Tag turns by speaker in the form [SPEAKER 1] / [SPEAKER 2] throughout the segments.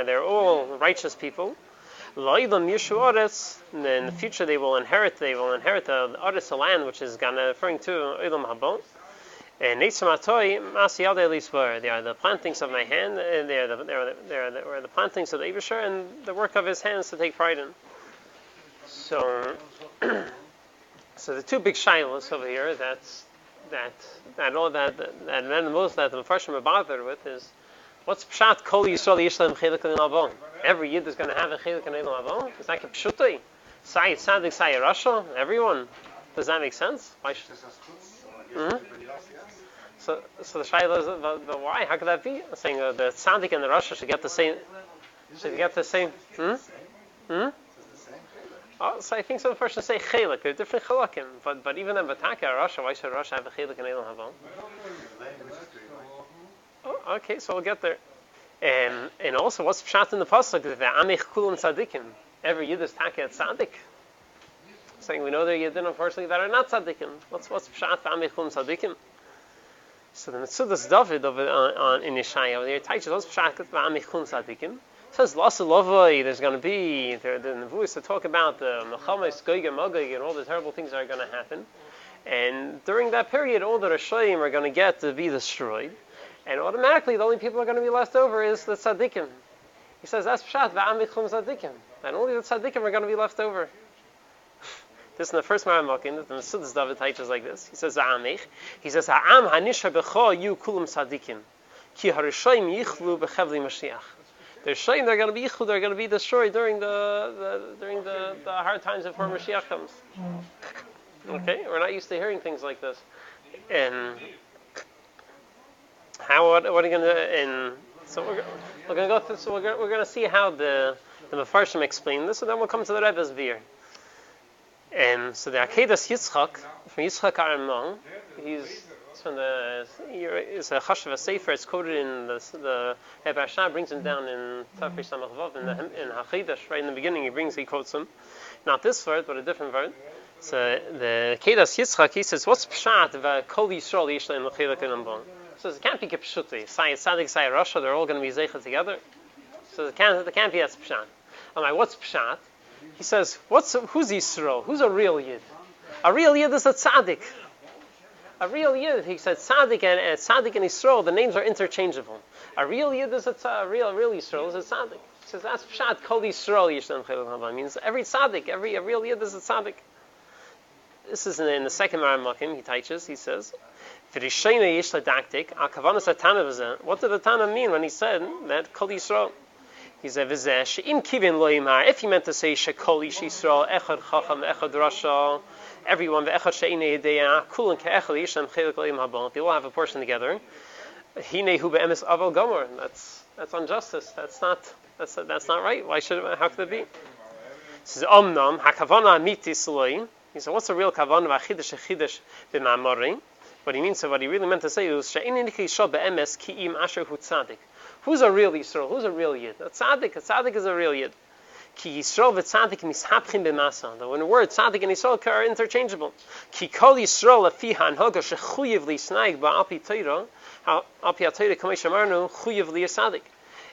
[SPEAKER 1] they're all righteous people. Lo'ilam Yishu Oretz, in the future they will inherit the Oretz, the land, which is referring to Olam Haba. And Neitzim Atoi, Masi Yadei Lisbar, they are the plantings of my hand, and they are the plantings of the Eibusher, and the work of his hands to take pride in. So, so the two big shilas over here, that most that the Mepharshim are bothered with is, what's Pshat Kol Yisrael Yishlaim Chelik in Avon? Every Yid is going to have a Chelik in Avon? Is that Pshutai? Say Tzadik, say Rasha? Everyone? Does that make sense? Why should... So the Shaila is, but why? How could that be? I'm saying the Tzadik and the Rasha should get the same. Oh, so I think some person say chelik. They're different chelakim, but even in Bataka Rasha, why should Rasha have a chelik in Eilam Haba? Oh, okay, so we'll get there. And also, what's pshat in the pasuk? The amich kulam tzadikim. Every yid is taka at tzadik. Saying we know there are yidin, unfortunately, that are not tzadikim. What's pshat amich kulam tzadikim? So the Metzudas David in Yeshaya, there teaches what's pshat amich kulam tzadikim. It says Lasalovai, there's going to be the Nevuos to talk about the Melchames, Gog and Magog, and all the terrible things that are going to happen. And during that period, all the Rashayim are going to get to be destroyed. And automatically, the only people who are going to be left over is the Tzaddikim. He says, that's Pshat, Va'amichum Tzaddikim. And only the Tzaddikim are going to be left over. This is in the first Maramakim, the Metzudas David teaches like this. He says, Za'amich. He says, Ha'am hanisha b'cho yu kulam Tzaddikim. Ki harishayim yichlu b'chevli Mashiach. The Rishayim, they're going to be yichlu, they're going to be destroyed during the hard times before Mashiach comes. Okay? We're not used to hearing things like this. And what are you going to? And so we're going to go through. So we're going to see how the Mefarshim explain this, and then we'll come to the Rebbe's Vir. And so the Akedas Yitzchak from Yitzchak Aramon, it's a Chashav Sefer. It's quoted in the Rebbe Ashab brings him down in Tafresh Samach Vav in Hachidash. Right in the beginning, he quotes him, not this word, but a different word. So the Akedas Yitzchak, he says, what's pshat v'kol Yisrael yishleim l'chilek inambon? So it can't be kipshuti. Sai Tzadik, Sai Rasha, they're all going to be zeicha together. So it can't be as pshat. I'm like, what's pshat? He says, who's Yisrael? Who's a real Yid? A real Yid is a Tzadik. A real Yid, he said, Tzadik and Yisrael, the names are interchangeable. A real Yid is a real Yisrael is a Tzadik. He says, that's pshat, kol Yisrael yishleim l'chilek inambon. Means every Tzadik, a real Yid is a Tzadik. This is in the second Maramakim, he teaches, he says, what did the Tana mean when he said that Kol Yisrael? He said, if he meant to say Shekol Ish Yisrael, Echad Chacham, Echad Rasha, everyone, Echad She'inei Yedea, Kulan Ke'echad Yishem Chelik Leim Habon, they all have a portion together. Hinehu be'emes Aval Gomer. That's injustice. That's not right. How could it be? He says, Omnam Hakavana Amiti Sloi. He said, what's the real kavanah of Achidash b'ma'amari? What he really meant to say was, who's a real Yisrael? Who's a real Yid? A tzaddik is a real Yid. Ki Yisrael v'tzaddik mishapchim b'masa. The word tzaddik and Yisrael are interchangeable. Ki kol Yisrael afi hanhoga shechuyev li'snaig ba'api Torah, api Torah kamei shamarnu chuyev li'yasadik.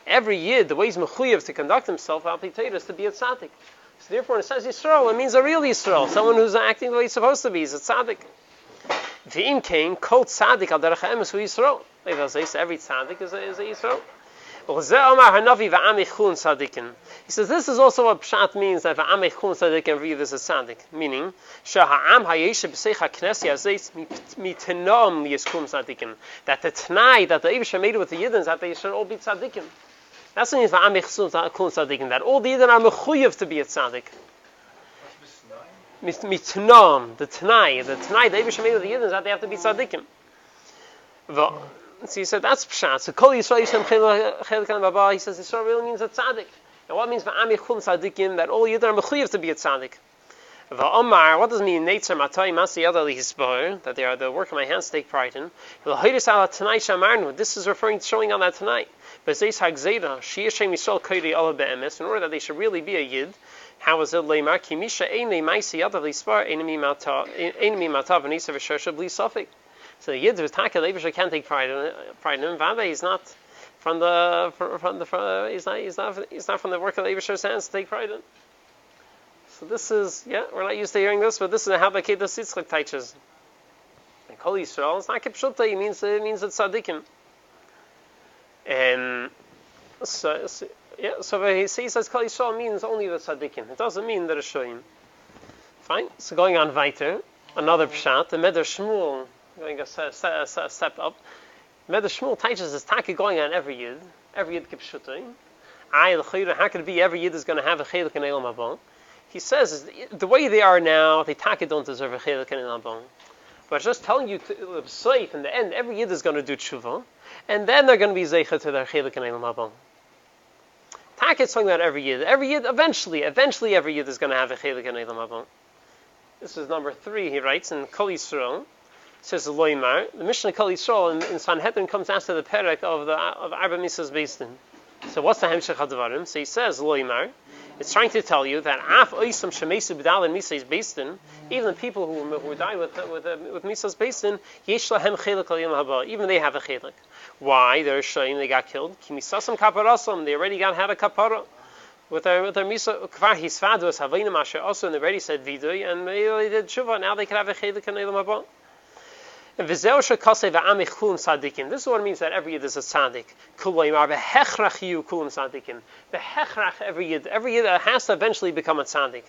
[SPEAKER 1] Every Yid, the way he's mechuyev to conduct himself, api Torah, is to be a tzaddik. So therefore, when it says Yisrael, it means a real Yisrael, someone who's acting the way he's supposed to be. He's a tzaddik. V'im kain kol tzaddik al derech ha'emes hu Yisrael. Like they'll say, so every tzaddik is a Yisrael. He says this is also what pshat means that v'amei chun tzaddikim read this as tzaddik, meaning shaha'am hayeshe b'seich ha'knesi hazeit mitenom yiskum tzaddikim, that the t'nai that the Eibusher made with the Yidden that they should all be tzaddikim. That's what it means v'amei chun tzaddikim, that all the Yidden are mechuyev to be a tzaddik. Mitnom, the t'nai the Eibusher made with the Yidden that they have to be tzaddikim. So he said that's pshat. So kol Yisrael yishem chelik baba. He says Yisrael really means a tzaddik. And what means va'ami chum tzaddikim? That all Yidden are mechuyev to be a tzaddik. Va'omar, what does it mean? Neitzer matai masi yada lihisbar, that they are the work of my hands take pride in. V'lohiris ala tanai shamarnu. This is showing on that tonight. B'zeis hagzeda sheyeshem Yisrael koyri ala be'emes. In order that they should really be a Yid. How is it leimar? Ki misha einei maisi yada lihisbar einemi matav v'nisa v'shersha bli safik. So the Yid who's taka the Eibusher can't take pride in him. Vada, he's not from the he's not from the work of the Eibishter's hands to take pride in. So this is we're not used to hearing this, but this is how the Kedos Yitzchak teaches. And Kol Yisrael, it's not Kipshuta, it means it's tzaddikim. And so he says Kol Yisrael means only the tzaddikim. It doesn't mean the Rishoyim. Fine. So going on weiter, another pshat, the Meder Shmuel, going a step up. Meder Shmuel teaches is taki going on every yid Kipshuta. How could it be every yid is going to have a chelik in Eilam Haba? He says the way they are now, they taki don't deserve a chelik in Eilam Haba. But just telling you safe in the end, every yid is going to do tshuva, and then they're going to be zeicha to their chelik in Eilam Haba. Taki is talking about every yid. Every yid eventually every yid is going to have a chelik in Eilam Haba. This is number 3. He writes in Kol Yisrael. Says the Loimar, the Mishnah Kol Yisrael in Sanhedrin comes after the perek of Arba Misas Beistin. So what's the Hemshech HaDvarim? So he says Loimar, it's trying to tell you that Af Oisam Shemesu B'dal and Misas Beistin, even the people who die with Misas Beistin, Yesh Lahem Chelik Al Yom Haba, even they have a chelik. Why? They're showing they got killed. Ki Misasam Kaparasam, they already had a kapara. With their Misa Kvar Hisfadus Havainim Asher also, and they already said Vidui, and they did Tshuva, now they can have a chelik in Eilam Haba. And this is what it means that every yid is a tzaddik. The hechrach every yid has to eventually become a tzaddik.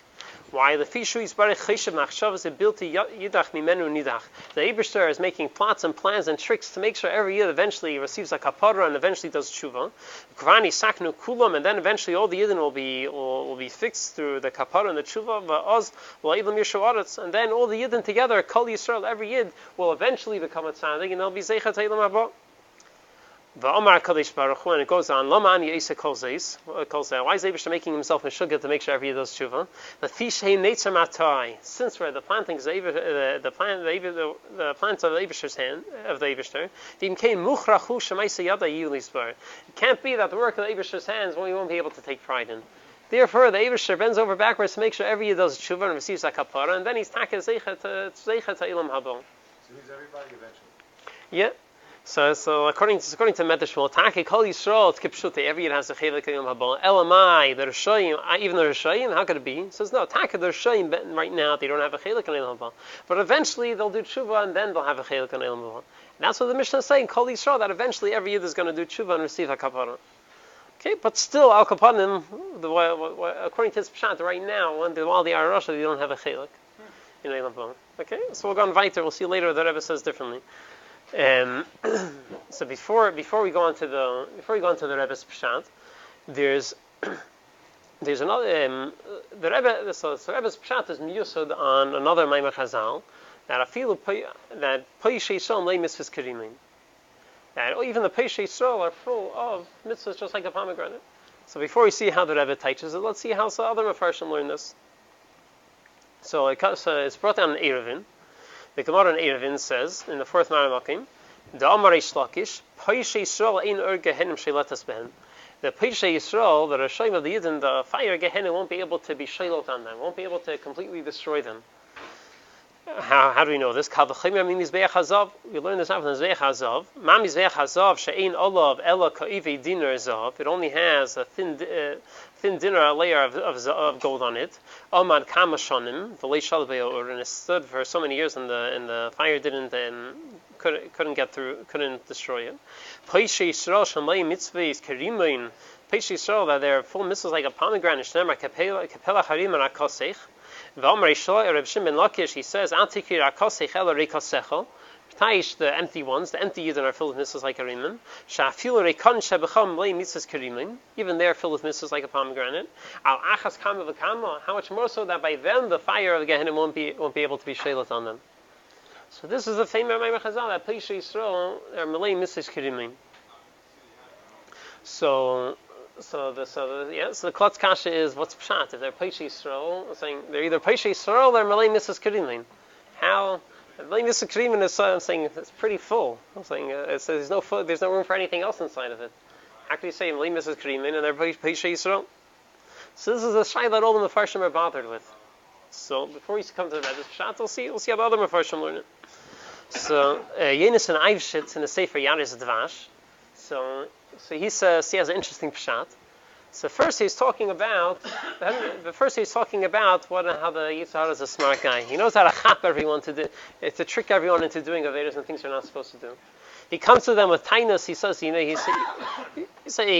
[SPEAKER 1] Why? The fishu is barech cheshav machshavas ebilti yidach mimenu nidach. The Eibishter is making plots and plans and tricks to make sure every yid eventually receives a kapara and eventually does tshuva. Kvani saknu kulam, and then eventually all the yidden will be fixed through the kapara and the tshuva. Va'oz v'leilam yishuaretz, and then all the yidden together, Kol Yisrael, every yid will eventually become a tzaddik, and they'll be zeichat eilam haba. Va'omar Kadosh Baruch Hu, and it goes on. Lama ani yisa kol zeis. Why is Eibishter making himself meshugah to make sure every yid does tshuva? The fish hey netzer matai. Since we're the planting the plants of the Eibishter's hand of the Eibishter, the imkein muchrachu shemaisa yada yulisbar. It can't be that the work of the Eibishter's hands we won't be able to take pride in. Therefore, the Eibishter bends over backwards to make sure every yid does tshuva and receives a kapara, and then he's taken zeicha to ilam haba.
[SPEAKER 2] So he's everybody eventually.
[SPEAKER 1] Yeah. So according to Meder Shmuel, Taki Kol Yisrael Kipshuta, every yid has a chelik in Yom Haba. Elamai, the Rishoyim, even the Rishoyim, how could it be? He says no, Taki the Rishoyim right now they don't have a chelik in Yom Haba, but eventually they'll do tshuva and then they'll have a chelik in Yom Haba. And that's what the Mishnah is saying, Kol Yisrael, that eventually every yid is going to do tshuva and receive a kapara. Okay, but still Al Kapanim, according to his pshat right now, while they are Russia, they don't have a chelik in Yom Haba. Okay, so we'll go on weiter. We'll see later the Rebbe says differently. So before we go on to the Rebbe's pshat, there's another the Rebbe. So Rebbe's pshat is miyusod on another Maimar Chazal that that Poishei Yisrael lay mitzvahs kerimin. That even the Poishei Yisrael are full of mitzvahs just like a pomegranate. So before we see how the Rebbe teaches it, let's see how some other Mefarshim learn this. So it's brought down in Eruvin. The Gemara in Eruvin says in the 4th Maramakim, the Amar Reish Lakish, Poishei Yisrael ein ur gehenim sheilatas behen. The Poishei Yisrael, the Rishoyim of the Yidden, the fire Gehenna won't be able to be shailot on them, won't be able to completely destroy them. How do we know this? We learn this out from the Mizbeach Hazav. Ma Mizbeach Hazav she'ein olav ela ka'ivi dinar zav. It only has a thin dinner, a layer of gold on it. Amad kama shonim v'lei shal be'or, and it stood for so many years, and the fire couldn't get through, couldn't destroy it. Poishei Yisrael shamay mitzvahs kerimein. Poishei Yisrael, that they're full mitzvahs like a pomegranate. Shneimar kapela harim and akosech. V'amar Yisrael Reb Shimon ben Lakish, he says, Al tikir akosech ela reikosecho. Taish, the empty ones, the empty yidden are filled with mitzvahs like a rimen. Sha'afilu reikon shebecham lei mitzvahs kerimin. Even they are filled with mitzvahs like a pomegranate. Al achas kama v'kama. How much more so that by them the fire of the Gehenna won't be able to be sheilat on them. So this is the famous Maimar Chazal that Poishei Yisrael are malei mitzvahs kerimin. So the Klotz Kasha is what's pshat? If they're Poishei Yisrael, I'm saying they're either Poishei Yisrael or malei mitzvahs kerimin. How? Malei mitzvahs kerimin is I'm saying it's pretty full. I'm saying there's no room for anything else inside of it. How can you say malei mitzvahs kerimin and they're Poishei Yisrael? So this is a shayla that all the Mefarshim are bothered with. So before we come to the Rebbe's pshat, we'll see how the other Mefarshim learn it. So Yenis and Eivshitz in the Sefer Yaris Dvash. So So he says he has an interesting pshat. So first he's talking about what how the Yetzer Hara is a smart guy. He knows how to chap everyone to trick everyone into doing avedas and things they're not supposed to do. He comes to them with tainus. He says, he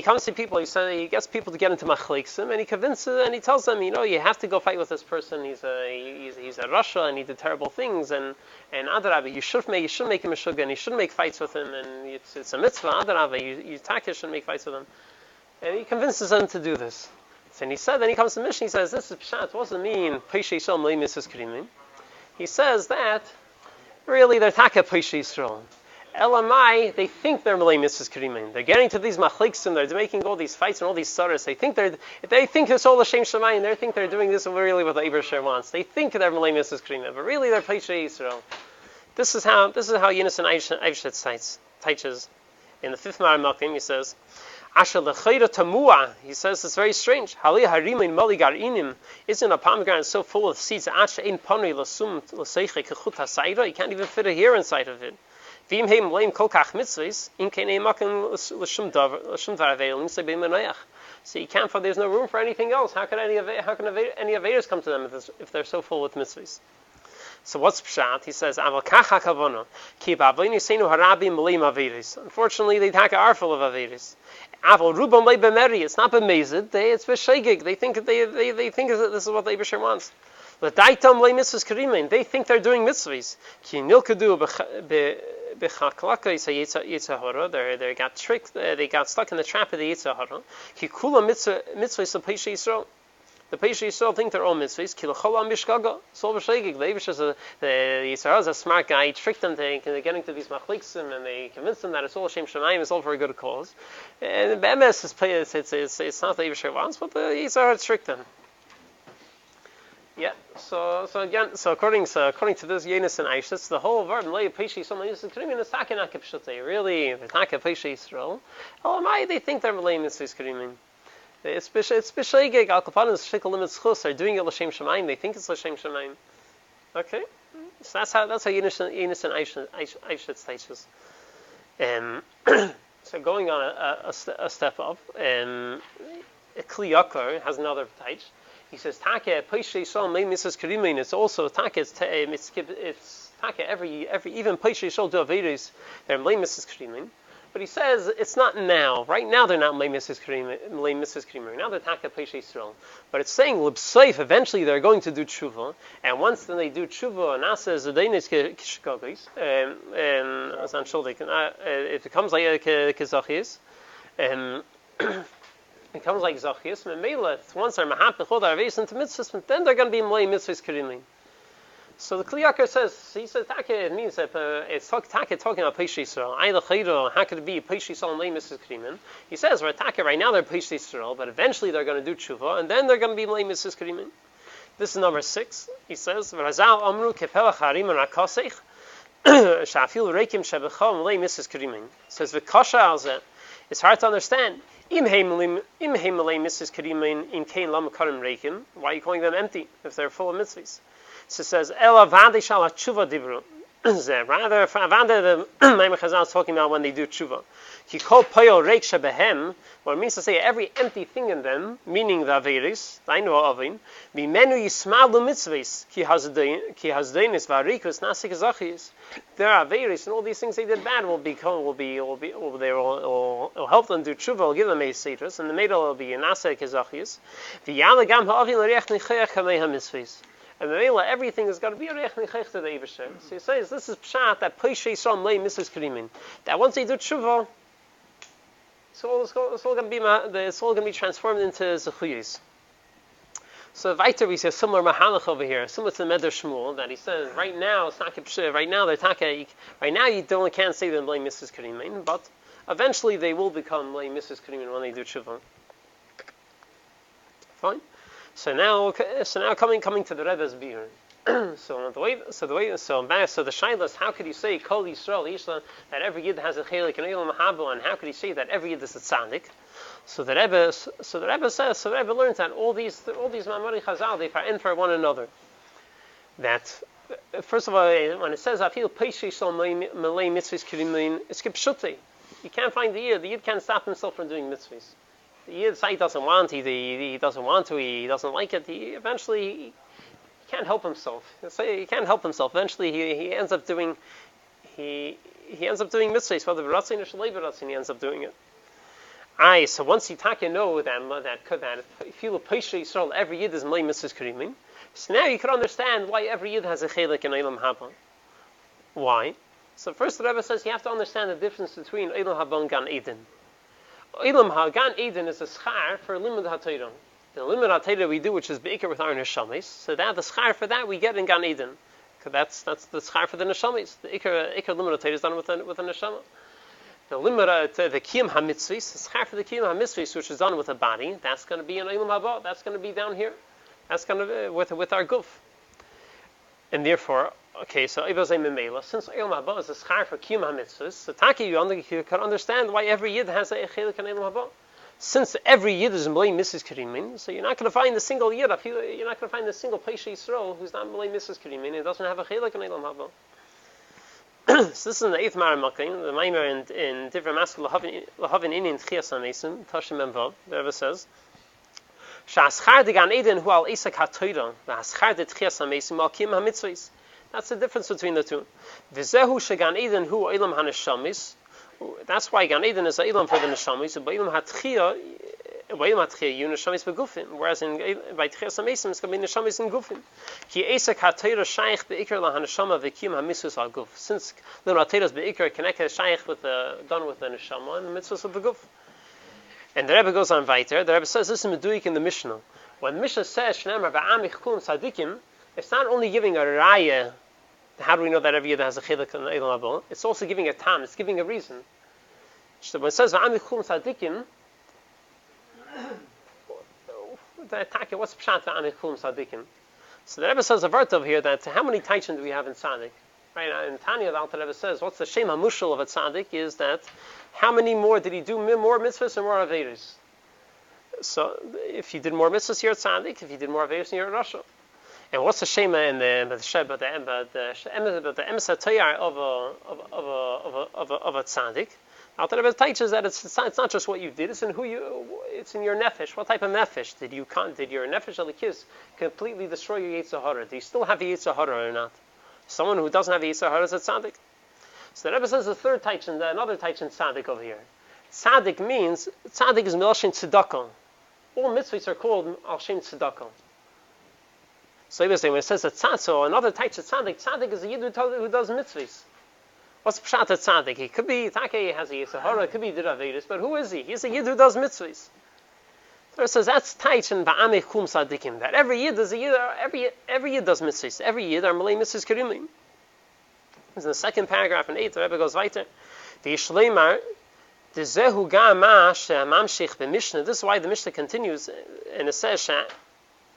[SPEAKER 1] comes to people. He gets people to get into machliksim, and he convinces and he tells them, you have to go fight with this person. He's a Russia, and he did terrible things, and Adarabah, you should make him a shugga, and you shouldn't make fights with him, and it's a mitzvah. Adarabah, you shouldn't make fights with him, and he convinces them to do this. And then he comes to Mishnah. He says, this is pshat. What does it mean? Peshay Yisrael Mlei Mitzvos Kerimin. He says that really they're taka Peshay Yisrael. Elamai, they think they're Malay Mitzvos Kerimin. They're getting to these machliks and they're making all these fights and all these saras. They think it's all Hashem Shemayim. They think they're doing this really what the Eibusher wants. They think they're Malay Mitzvos Kerimin, but really they're Peshay Yisrael. This is how Yinus and Eivshet teaches in the 5th Mar Malkim. He says, Asher lechayra tamua. He says it's very strange. Halei harimin mali garinim. Isn't a pomegranate so full of seeds? Asher ein panui lasum laseiche kechut hasayra. You can't even fit a hair inside of it. V'im heim leim kol kach mitzvahs. In keinei makan l'shum dvaravelim sebei menayach. So you can't. There's no room for anything else. How can any avedas come to them if they're so full with mitzvahs? So what's pshat? He says, "Aval kacha kavana ki ba'avinu seinu harabim meleim avedas." Unfortunately, they are full of avedas. Aval rubam le b'meri. It's not b'mezid. It's b'shegig. They think that this is what the Eibusher wants. L'daitam le mitzvahs kerimin. They think they're doing mitzvahs. Ki nilkadu b'chaklaka Yetzer Hara. They got tricked. They got stuck in the trap of the Yetzer Hara. Ki kula mitzvahs l'peishay Yisrael. The Peshay Yisrael think they're all mitzvahs. Ki l'cholam b'shgaga. Sol b'shegig. The Yetzer Hara is a smart guy. He tricked them. They're getting to these machliksim, and they convinced them that it's all Hashem Shemayim. It's all for a good cause. And the MS it's not the Eibusher wants, but the Yetzer Hara tricked them. Yeah. So according to this Yinus and Eivshet, the whole verb Malay Peshay Yisrael is takenak pshatei. Really, the take Peshay Yisrael. They think they're Malay Mitzvahs Kerimin. It's b'sheigeg al kapanim shikol limits chus are doing it l'shem shemayim. They think it's l'shem shemayim. Okay, so that's how Yinus and Eivshet teaches. So going on a step up, Kli Yakar has another teach. He says take Peshay Yisrael may Mitzvos Kerimin. It's also take it's take every even Peshay Yisrael do avedos. They're Malay Mitzvos Kerimin. But he says it's not now. Right now they're not Malay Mitzvos Kerimin. Now they're Taka Peshay Yisrael. But it's saying L'b'seif, eventually they're going to do tshuva, and once then they do tshuva, and Asa Zedainis Kishkogis, and Asan Shuldik, it becomes like Zachis, and it becomes like Zachis, and Mela, once they're Mahap Bechol Arveis into mitzvahs, then they're going to be Malay Mitzvos Kerimin. So the Kli Yakar says, he says, Taka, it means that it's Taka talking about Peshay Yisrael. Ayla Chayro, how could it be Peshay Yisrael and Malay Mitzvos Kerimin? He says, Taka, right now they're Peshay Yisrael, but eventually they're going to do tshuva, and then they're going to be Malay Mitzvos Kerimin. This is number 6. He says, V'razal Amru Kepelach Harim and Rakosech Shafil Reikim Shebecha Malay Mitzvos Kerimin. Says, V'kasha Alzeh. It's hard to understand. Im Malay Mitzvos Kerimin in Kain Lam Karim Reikim. Why are you calling them empty if they're full of mitzvahs? So it says, Ela vande shala tshuva divru. Rather, vande the Maimon Chazal is talking about when they do tshuva. Ki kol poyo reik shebehem, what it means to say every empty thing in them, meaning the averis, dainu avin, bimenu yismalu mitzvahs, ki hazdeinis varikus nasik zachis. Their averis and all these things they did bad will help them do tshuva, will give them a citrus, and the middle will be nasik zachis. V'yala gam ha'avin l'reich nichayach kamei mitzvahs. And the Mela, everything is going to be a reich nichech to the Eibusher. So he says, this is pshat that Peshay Yisrael Malay Mitzvos Kerimin. That once they do tshuva, it's all going to be transformed into zechuyos. So Vaiter, we see a similar mahalach over here, similar to the Meder Shmuel, that he says, right now it's not right now they're taka. Right now you can't say they're Malay Mitzvos Kerimin, but eventually they will become Malay Mitzvos Kerimin when they do tshuva. Fine. So now coming to the Rebbe's beer. So the shaila is, how could you say Kol Yisrael that every yid has a chelik and Eilam Habo, and how could you say that every yid is a tzaddik? So the Rebbe says, the Rebbe learns that all these Mamari Chazal, they are in for one another. That first of all, when it says Afil Peshay Yisrael Malay Mitzvos Kerimin, it's kipshuti. You can't find the Yid. The Yid can't stop himself from doing mitzvahs. The Yid say he doesn't want to, he doesn't want to, he doesn't like it. He can't help himself. He can't help himself. Eventually, he ends up doing he ends up doing mitzvahs, whether b'ratzin or shalei b'ratzin, he ends up doing it. So once you know that feel Pesha Yisrael, every Yid is Malay Mitzvahs Karimin. So now you can understand why every Yid has a chelik in Eilam Haba. Why? So first the Rebbe says you have to understand the difference between Eilam Haba and Gan Eden. Gan Eden is a schar for Limud HaTorah. The Limud HaTorah we do, which is Be'ikr with our Neshamis, so that the schar for that we get in Gan Eden. That's the schar for the Neshamis. The Ikr Limud HaTorah is done with a Neshama. The Limud, the Kiyam HaMitzvahs, the schar for the Kiyam HaMitzvahs, which is done with a body, that's going to be in Eilam Haba. That's going to be down here. That's going to be with our guf. And therefore, so Ibazay Memela, since Eilam Haba is a schar for Kiyam HaMitzvahs, so Taki, you can understand why every Yid has a chelik in Eilam Haba. Since every Yid is Malay Mrs. Karimin, so you're not going to find a single Yid, you're not going to find a single Pesha Yisrael who's not Malay Mrs. Karimin and doesn't have a chelik in Eilam Haba. So this is in the 8th Maramakim, the Maimer in different Maskul Lahavin Inin Tchias HaMesim, Tashim Memvav, the Rebbe says, Sha'aschar de Gan Eden hu al Isak HaTorah, v'aschar de Tchias HaMesim al Kiyam HaMitzvahs. That's the difference between the two. V'zehu she'Gan Eden hu Eilam HaNeshamis. That's why Gan Eden is Eilam for the Neshamis, but Eilam HaTchiyah, you Neshamis begufim, whereas by Tchias HaMesim it's going to be Neshamis in gufim. Ki Isak HaTorah shaykh be'ikr la HaNeshama v'kiyam HaMitzvahs al guf. Since the HaTorah's be'ikr connected shaykh done with the Neshama and the Mitzvahs of the guf. And the Rebbe goes on weiter. The Rebbe says this is Meduik in the Mishnah. When the Mishnah says Shneimar v'amich kum tzadikim, it's not only giving a raya. How do we know that every Yid has a chilek in Eilam Haba? It's also giving a tam. It's giving a reason. So when it says v'amich kum tzadikim, what's pshat v'amich kum tzadikim? So the Rebbe says a vart over here that how many taichim do we have in tzaddik? Right now, in Tanya, the Alter Rebbe says, what's the Shem HaMushal of a tzaddik is that how many more did he do more mitzvahs or more averis? So if you did more mitzvahs, you're a tzaddik. If you did more averis, you're a rasha. And what's the Shema in the Sheba, the Emes HaTayar of a tzaddik? Alter Rebbe teaches that it's not just what you did; it's in your nefesh. What type of nefesh did your nefesh alikis completely destroy your Yetzer Hara? Do you still have the Yetzer Hara or not? Someone who doesn't have the Yetzer Hara is a tzaddik. So the Rebbe says the third taichin, another taichin tzaddik over here. Tzaddik means tzaddik is milshin tzedakah. All mitzvahs are called al shem tzedakah. So he was saying when it says a tzaddik, so another taichin tzaddik is a yid who does mitzvahs. What's pshat a tzaddik? He could be he has a Yetzer Hara, it could be diravidus, but who is he? He's a yid who does mitzvahs. So it says that's taichin ba'amich kum tzaddikim. That every yid does mitzvahs. Every yid are malay mitzvahs karimim. In the second paragraph in 8, the Rebbe goes weiter. The Yishleimar, the Zehu Gama Mamshich b'Mishnah. This is why the Mishnah continues, and it says,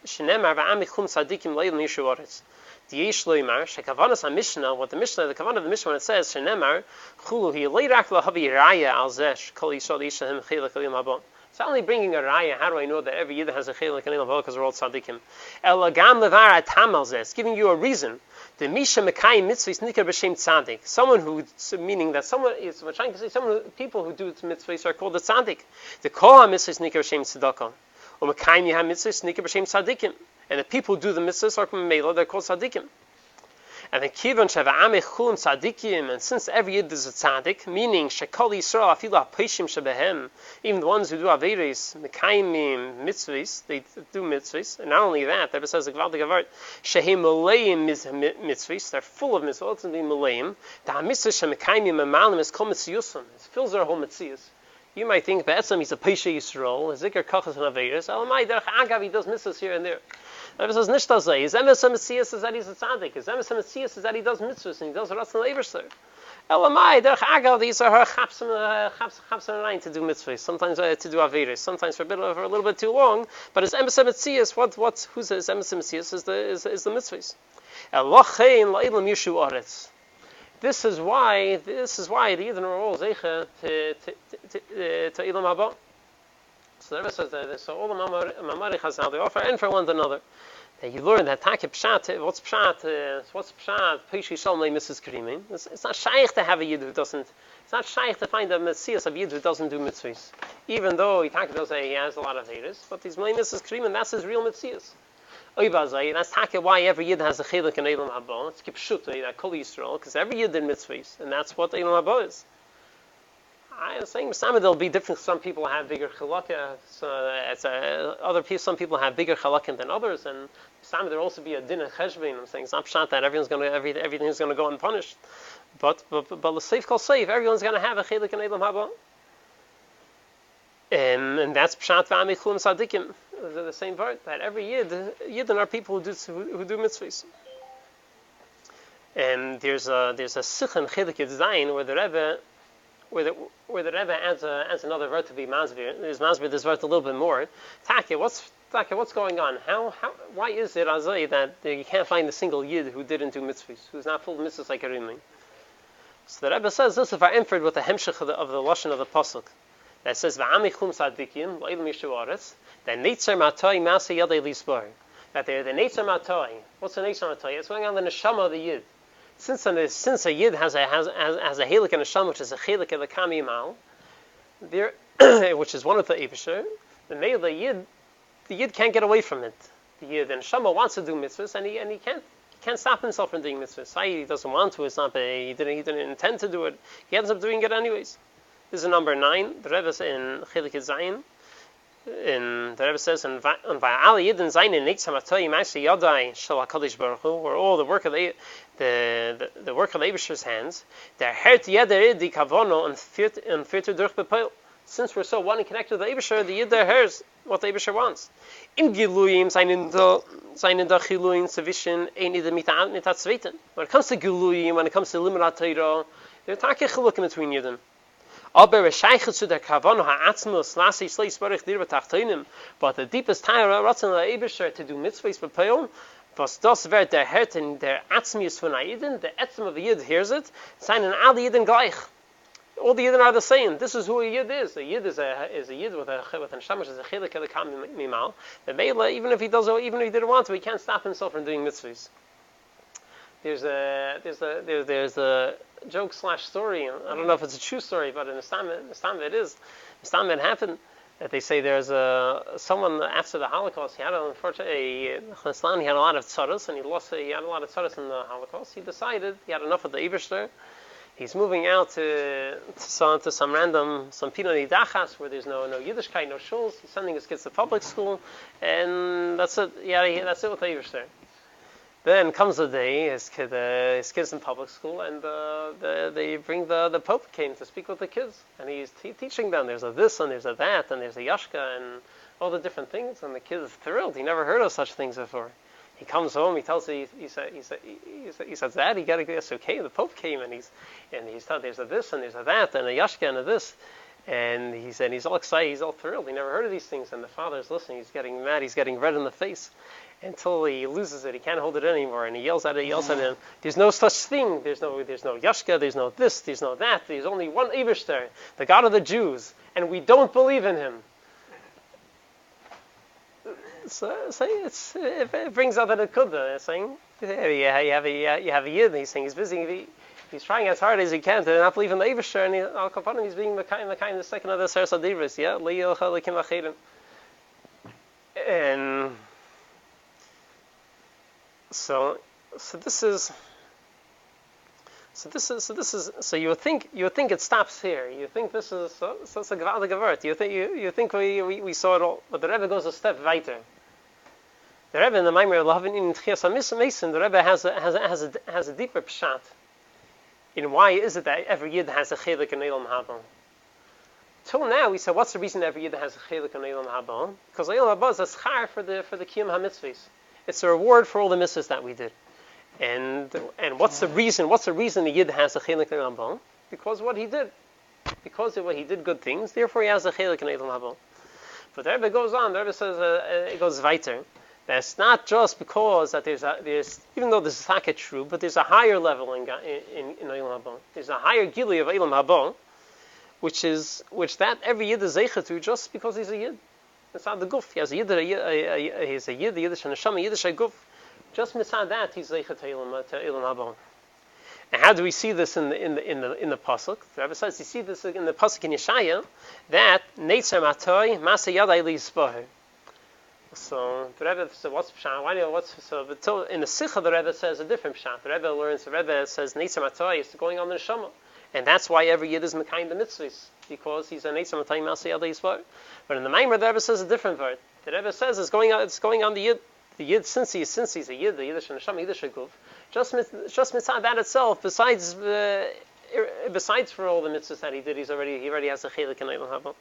[SPEAKER 1] Shenemar v'amichum tzadikim leil mishu oretz. The Yishleimar, shekavanas HaMishnah, the kavanah of the Mishnah when it says, Shenemar, chulu hi leirak lahavi raya al zesh, kol yishol yishahem chilek elim habon. It's not only bringing a raya. How do I know that every yid has a chilek in Eilam Haba because we're all tzadikim? Elagam levar atam al zeh. It's giving you a reason. The misha mekayim mitzvahs nikar b'shem tzaddik. Someone who, meaning that someone is, we're trying to say, people who do mitzvahs are called the tzaddik. The kol ha-mitzvahs nikar b'shem tzedakah. Or mekayim yiham mitzvahs nikar b'shem tzaddikim. And the people who do the mitzvahs are mela, they're called tzaddikim. And the kivon sheva amech chulim tzaddikim, and since every yid is a tzaddik, meaning shekol Yisrael afilu ha-peishim shebehem, even the ones who do averis, mekayim mitzvahs, they do mitzvahs, and not only that, the Rebbe says a gvaldig avart, shehem maleim mitzvahs, they're full of mitzvahs, ultimately maleim, the ha-mitzvah shemekayim memalim is kol mitzvahs, it fills their whole mitzvahs. You might think, be'etzem he's a peisha Yisrael, a zikr kachas and averis, elamai derech agav he does mitzvahs here and there. The Rebbe says, Nishtazay, his emes ha-metzias is that he's a tzaddik, his emes ha-metzias is that he does mitzvahs, and he does ratzon leverser. Elamai, derech agav, these are her chapsam rein to do mitzvahs, sometimes to do averis, sometimes for a little bit too long, but his emes ha-metzias, who's his emes ha-metzias is the mitzvahs. Elochein la'ilam yishu aretz. This is why the Yidden are all zeicha to Eilam Haba. So the Rebbe says that so all the Mamari Chazal, they offer and for one another. that you learn that Taka Pshat, what's Pshat, Peishi Shalmei Mrs. Kareemim. It's not shaykh to have a Yid who doesn't, it's not shaykh to find a Messias of Yid who doesn't do mitzvahs. Even though Taka does say he has a lot of haters, but these Mei Mrs. Kareemim, that's his real Messias. That's Taka why every Yid has a Chelik in Eilam Haba. It's Kipshuta, that Kol Yisrael, because every Yid did mitzvahs, and that's what Eilam Haba is. I'm saying there'll be different. Some people have bigger chalaka. Some people have bigger chalakim than others, and there'll also be a din of cheshbon. I'm saying it's not pshat that everything's going to go unpunished, but the safe call safe. Everyone's going to have a chelik in Eilam Haba, and that's pshat v'amichum sadikim. The same word that every yid are people who do mitzvahs. And there's a sikh in Chelik Zayin where the Rebbe. Where the Rebbe adds another word to be masbir. There's masbir this word a little bit more. Taka, what's going on? Why is it Azay that you can't find a single Yid who didn't do mitzvahs, who's not full of mitzvahs like a Rimli? So the Rebbe says this if I inferred with the hemshech of the lashon of the pasuk that says va'amichum sadikim lo'ilam yishuaretz that neitzer matoi masa yadei lisbar that they're the neitzer matoi. What's the neitzer matoi? It's going on the neshama of the Yid. Since a Yid has a helik and a sham, which is a helik of the kami mal, which is one of the Eibusher, the Yid can't get away from it. The Yid and Shama wants to do mitzvahs, and he can't stop himself from doing mitzvahs. He doesn't want to. It's not. He didn't intend to do it. He ends up doing it anyways. This is number 9. The Rebbe is in Chelik Zayin. And the Rebbe says, "And Va'al Yidin Zayin Neitzam Atay Ma'aseh Yadai Shel Hakadosh Baruch Hu," where all the work of the work of the Eibusher's hands, der hert jeder di kavono and filter durch bepeil. Since we're so one and connected to the Eibusher, the Yid hears what the Eibusher wants. In Giluyim seinen da Giluyim zwischen ein Yid mit Zweiten. When it comes to Giluyim, when it comes to Limud Torah, there's a chilukim between Yidden. But the deepest Torah ratzon the Eibusher to do mitzvahs bepeil, was das wird der Hert in der Atzmius von Yidden, the etzem of the Yid hears it, seinen alle Yidden gleich. All the Yidden are the same. This is who a Yid is. A Yid is a Yid with a neshama, is a chelik of the kam mimal. The Meila, even if he didn't want to, he can't stop himself from doing mitzvahs. There's a joke / story. I don't know if it's a true story, but in Islam it is. Islam it happened. That they say there's someone after the Holocaust. He had a lot of tzaras, and he had a lot of tzaras in the Holocaust. He decided he had enough of the Eibusher. He's moving out to some Pinot Dachas where there's no Yiddishkeit, no shuls. He's sending his kids to public school, and that's it. Yeah, that's it with the Eibusher. Then comes the day, his kids in public school, and they bring the Pope came to speak with the kids, and he's teaching them. There's a this, and there's a that, and there's a yashka, and all the different things, and the kid is thrilled. He never heard of such things before. He comes home. He tells he says, Dad, you got to get okay. The Pope came, and he's told there's a this, and there's a that, and a yashka, and a this. And he said he's all excited, he's all thrilled. He never heard of these things, and the father's listening. He's getting mad. He's getting red in the face. Until he loses it, he can't hold it anymore, and he yells at him. There's no such thing. There's no yashka. There's no this. There's no that. There's only one Eibusher, the God of the Jews, and we don't believe in him. So it brings out that it could. Saying you have a Yid. He's saying he's busy. He's trying as hard as he can to not believe in the Eibusher, and al kapanim he's being the kind of the second of the Seres Adivris. Yeah, le'ilcha lekim achirim. And So you would think it stops here. You think this is so it's a gewaltige word. You think we saw it all, but the Rebbe goes a step weiter. The Rebbe in the Maimer Lahavin in Tchias HaMesim, the Rebbe has a deeper pshat in why is it that every Yid has a chelik in Eilam Haba. Till now we said what's the reason every Yid has a chelik in Eilam Haba? Because Eilam Haba is a schar for the Kiyum HaMitzvahs. It's a reward for all the mitzvahs that we did. And what's the reason? What's the reason the Yid has a chelik in Eilam Haba? Because what he did. Because of what he did good things, therefore he has a chelik in Eilam Haba. But the Rebbe goes on. The Rebbe says it goes weiter. That's not just because that there's even though this is not true, but there's a higher level in Eilam Haba. There's a higher gili of Eilam Haba, which that every Yid is zeicha to just because he's a Yid. Mitzad the guf. He has a yid, he's a yid, Yiddish and a neshama, Yiddish a guf. Just mitzad that, he's zeichet to Ilam Haba. And how do we see this in the pasuk? The Rebbe says you see this in the pasuk in Yeshaya that Neitzer Matoy Masa Yadai Lisbah. So the Rebbe says, what's pshat? So in the Sikha the Rebbe says a different pshat. The Rebbe says Neitzer Matoy is going on the neshama, and that's why every yid is mekayim the mitzvahs, because he's a Neitzer Matoy Masa Yadai Lisbah. But in the Maimer the Rebbe says a different word. The Rebbe says it's going on the yid. The yid since he's a yid, the Yiddish and neshama, Yiddish a guf. Just mitzvah that itself, besides for all the mitzvahs that he did, he already has a chelik in Eilam Haba.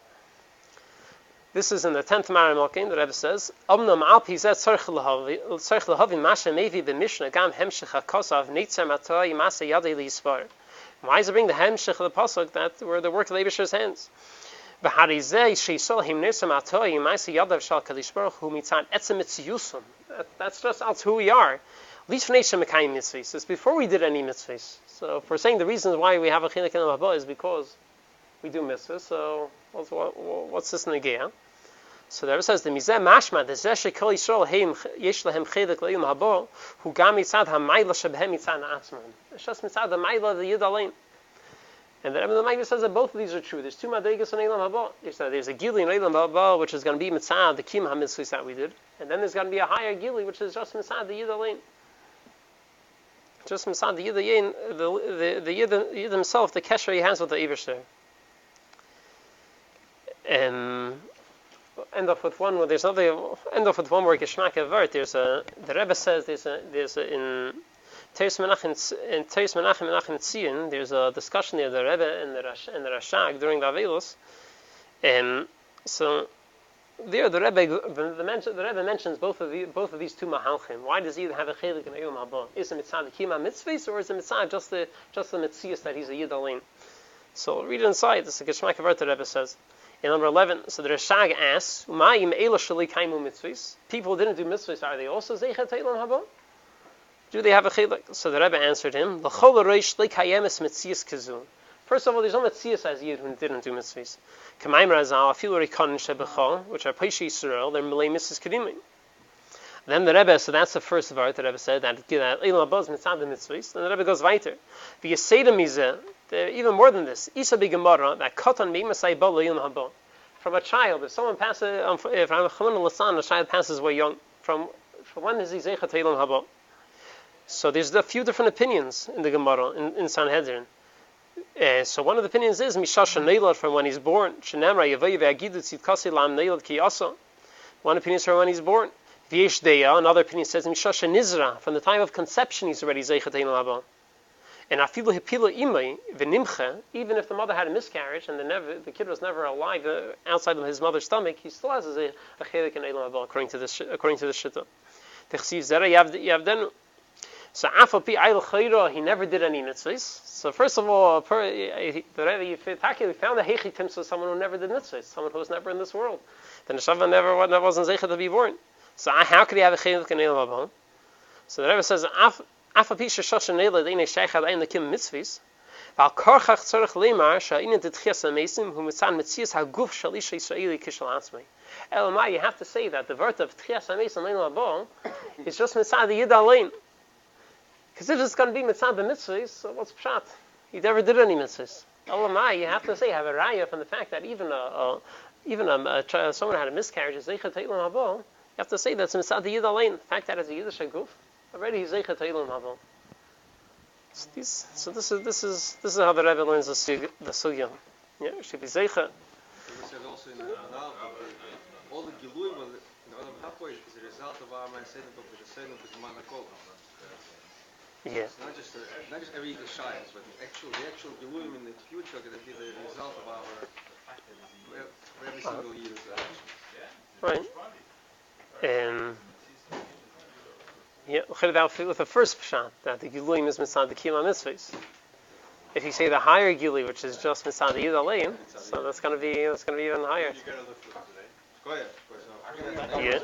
[SPEAKER 1] This is in the 10th Mara Malkin. The Rebbe says, "Omnam al pi zeh tzarich lehavi masha mevi b'mishnah gam hemshech hakosav neitzer matoi masa yadei liyispar." Why does it bring the hemshech of the pasuk that were the work of the Eibishter's hands? V'harizeh sheisol him neitzer matoi masa yadav shal kadosh baruch hu mitzad etzem mitziyusum. That's just out who we are. It's before we did any mitzvahs. So if we're saying the reasons why we have a chilik in the haba is because we do mitzvahs, so what's this negea? So the Rebbe says the mizeh mashma the zeh shekol yisrael heim yesh lahem chilik le'im haba hu gam mitzad hamayla shebehem mitzad na'atzman. It's just mitzad the mayla of the yid alein. And the Rebbe the Maggid says that both of these are true. There's two madrigas in Eilam Haba. There's a gili in Eilam Haba which is going to be mitzad the kim hamitzvahs that we did, and then there's going to be a higher gili which is just mitzad the yid alein. Just mitzad the yid, the yid himself, the kesher he has with the Eibishter. End off with one more. There's another. End off with one more geschmack of vart. The Rebbe says there's in Teres Menachem Tzion. There's a discussion there. The Rebbe and the Rashag during the Avelos, and so. There, the Rebbe mentions both of these two mahalchim. Why does he have a chelik in Eilam Haba? Is it mitzad the kima mitzvahs, or is it mitzad just the mitzias that he's a yid alein? So read it inside. This is the Geshmak Avert the Rebbe says in number 11. So the Rashag asks, "Umayim eila sheli kaimu mitzvahs? People who didn't do mitzvahs, are they also zeichet Eilam Haba? Do they have a chelik?" So the Rebbe answered him, "L'chol reish leikayemes mitzias kazu." First of all, there's no mitzias as yid who didn't do mitzvahs. K'mayim razal afilu rikanin shebechol, which are peishi Yisrael, they're milei mitzvahs kedimim. Then the Rebbe, so that's the first part the Rebbe said that Eilam Haba is mitzad the mitzvahs. Then the Rebbe goes weiter. V'yeseda mizeh, even more than this. Isa b'gemara that katan b'masay ba Eilam Haba. From a child, if someone passes, if I'm a chaman a child passes away young. From when is he zeichet Eilam Haba? So there's a few different opinions in the Gemara in Sanhedrin. So one of the opinions is Mishasha Neilad from when he's born. Shenemra Yavayi ve'agidu tzidkasi lam Neilad ki asa. One opinion is from when he's born. V'yesh deya. Another opinion says Mishasha Nizra from the time of conception he's already zeichet Eilam Haba. And afilu hepila imay v'nimcha, even if the mother had a miscarriage and the kid was never alive outside of his mother's stomach, he still has a chelik in Eilam Haba according to this shita. Techsiv zera yavdenu. So afal pi ayil chayra, he never did any mitzvahs. So first of all, the Rebbe found a hechitim, so someone who never did mitzvahs, someone who was never in this world. Then the Neshama never wasn't zeichet to be born. So how could he have a chelik in Eilam Haba? So the Rebbe says afal pi sheshasha neila deine sheichad ayin lekim mitzvahs. Val karchach tzarich leimar sha'inin tetchias amesim hu mitzan mitzias haguf shalisha Yisraeli kishal atzmei. Elamai, you have to say that the word of tchias amesim Eilam Haba is just mitzad the yid alein. Because if it's going to be mitzvah the mitzvahs, so what's pshat? He never did any mitzvahs. Elamai, you have to say, have a raya from the fact that even someone had a miscarriage, zeichet Eilam Haba. You have to say that's mitzvah the yid alein. The fact that it's a yiddish guf, already he's zeichet Eilam Haba. So this is how the Rebbe learns the sugya. Yeah, it should be zeichet.
[SPEAKER 2] We said also in all the gilui in the Olam Haba is a result of our mindset of the descent of the Manakol.
[SPEAKER 1] Yeah.
[SPEAKER 2] It's not just every shayas, but the actual Geluim in the future are going to be the result of our every single year's action.
[SPEAKER 1] Right. Yeah, with the first pshat that the Geluim is mitzad the kima mitzvahs. If you say the higher Gili, which is just mitzad the yid alein, so that's going to be even higher.
[SPEAKER 2] Go ahead.
[SPEAKER 1] Yeah.